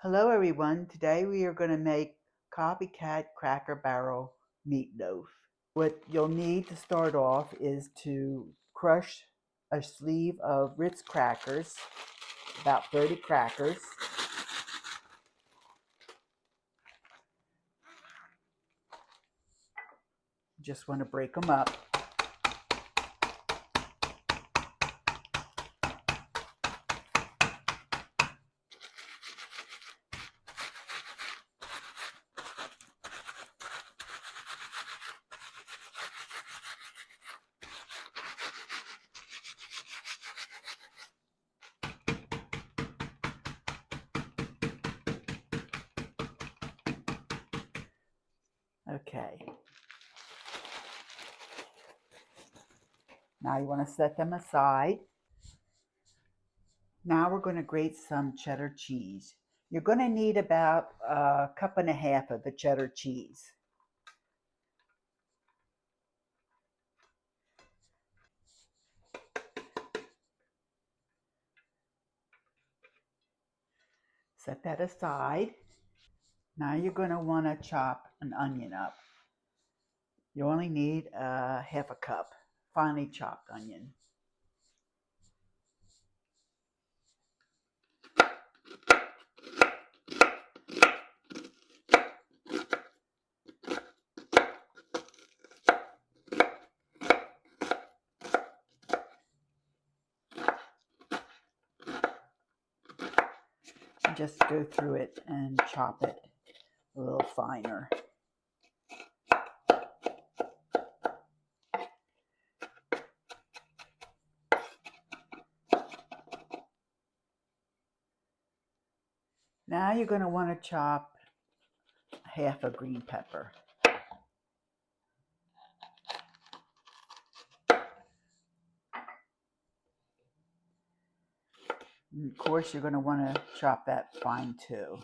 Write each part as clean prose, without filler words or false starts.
Hello everyone, today we are going to make copycat cracker barrel meatloaf. What you'll need to start off is to crush a sleeve of Ritz crackers, about 30 crackers. Just want to break them up. Okay. Now you want to set them aside. Now we're going to grate some cheddar cheese. You're going to need about a cup and a half of the cheddar cheese. Set that aside. Now you're going to want to chop an onion up. You only need half a cup finely chopped onion. Just go through it and chop it a little finer. Now you're going to want to chop half a green pepper. And of course, you're going to want to chop that fine too.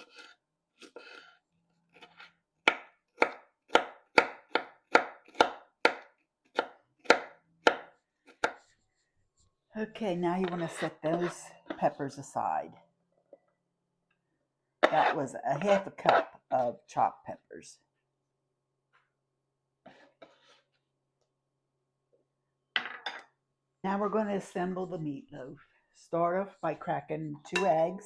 Okay, now you want to set those peppers aside. That was a half a cup of chopped peppers. Now we're going to assemble the meatloaf. Start off by cracking 2 eggs.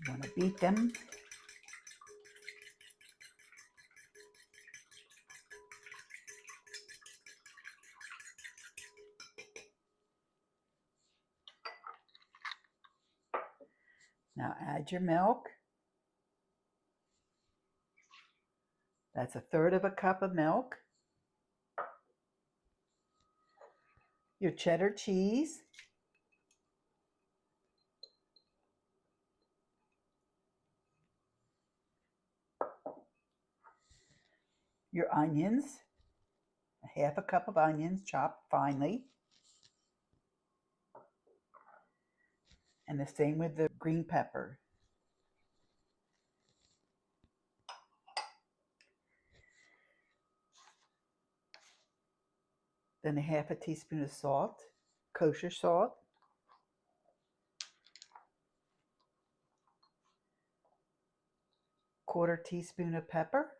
You want to beat them. Now add your milk. That's 1/3 of a cup of milk. Your cheddar cheese. Your onions. Half a cup of onions chopped finely. And the same with the green pepper. Then a half a teaspoon of salt, kosher salt. Quarter teaspoon of pepper.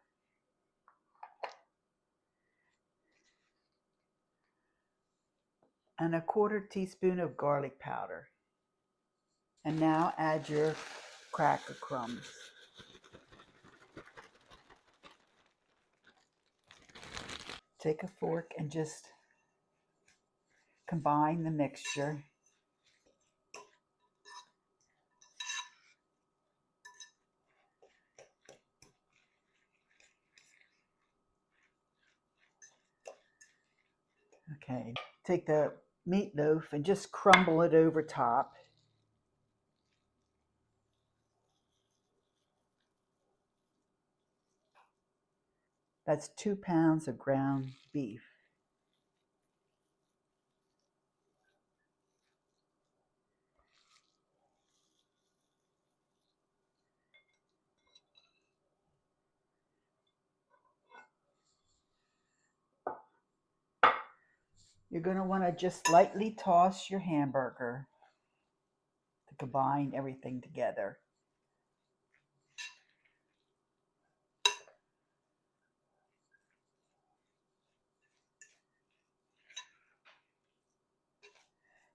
And a quarter teaspoon of garlic powder. And now add your cracker crumbs. Take a fork and just combine the mixture. Okay, take the meatloaf and just crumble it over top. That's 2 pounds of ground beef. You're going to want to just lightly toss your hamburger to combine everything together.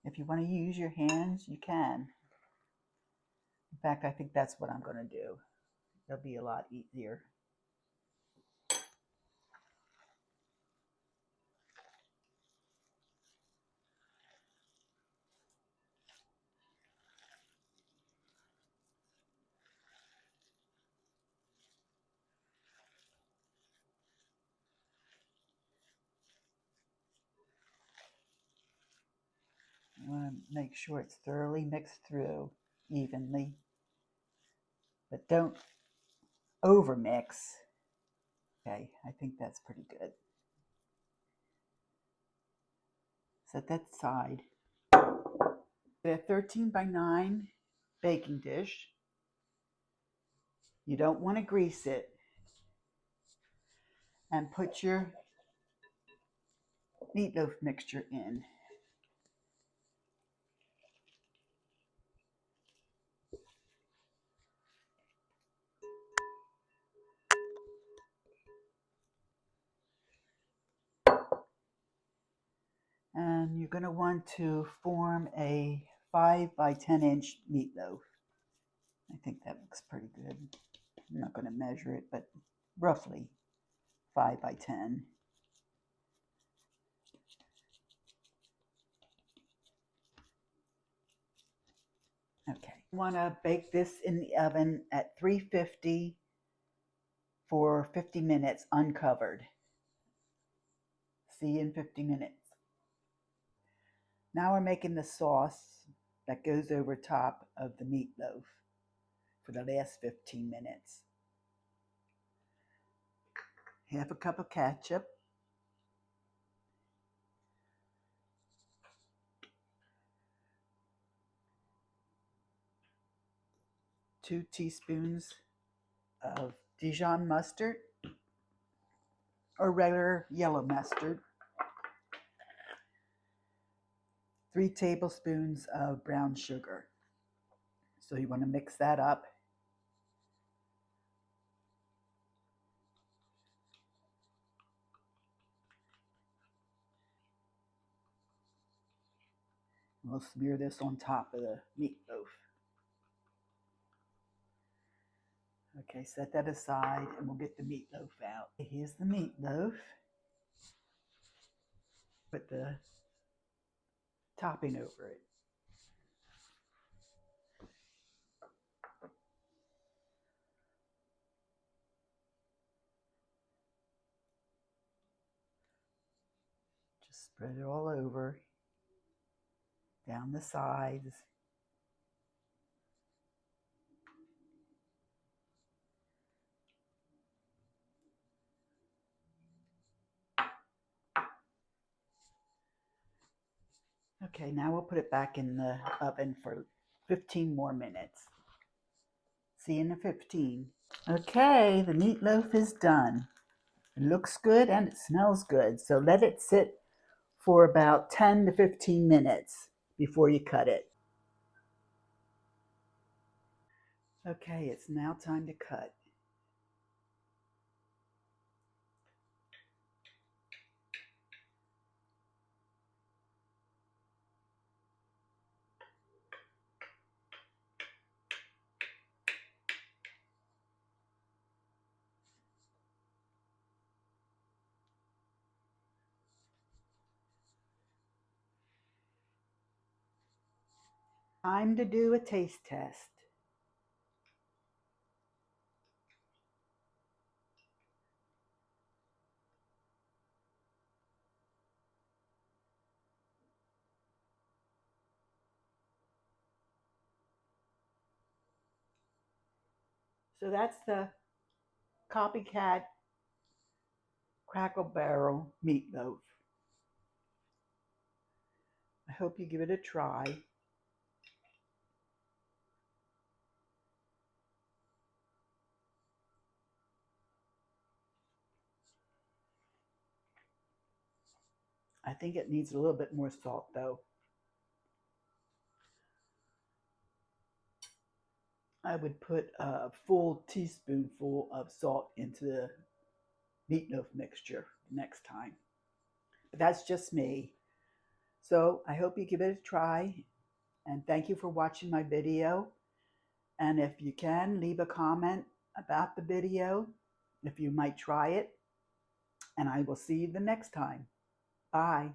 If you want to use your hands, you can. In fact, I think that's what I'm going to do. It'll be a lot easier. You want to make sure it's thoroughly mixed through evenly, but don't over mix. Okay, I think that's pretty good. Set that aside. A 13 by 9 baking dish. You don't want to grease it. And put your meatloaf mixture in. And you're going to want to form a 5 by 10 inch meatloaf. I think that looks pretty good. I'm not going to measure it, but roughly 5 by 10. Okay. You want to bake this in the oven at 350 for 50 minutes uncovered. See you in 50 minutes. Now we're making the sauce that goes over top of the meatloaf for the last 15 minutes. Half a cup of ketchup, 2 teaspoons of Dijon mustard or regular yellow mustard, 3 tablespoons of brown sugar. So you want to mix that up. We'll smear this on top of the meatloaf. Okay, set that aside and we'll get the meatloaf out. Here's the meatloaf. Put the topping over it. Just spread it all over, down the sides. Okay, now we'll put it back in the oven for 15 more minutes. See you in the 15. Okay, the meatloaf is done. It looks good and it smells good. So let it sit for about 10 to 15 minutes before you cut it. Okay, it's now time to cut. Time to do a taste test. So that's the copycat Crackle Barrel meatloaf. I hope you give it a try. I think it needs a little bit more salt though. I would put a full teaspoonful of salt into the meatloaf mixture next time. But that's just me. So I hope you give it a try, and thank you for watching my video. And if you can, leave a comment about the video if you might try it, and I will see you the next time. Bye.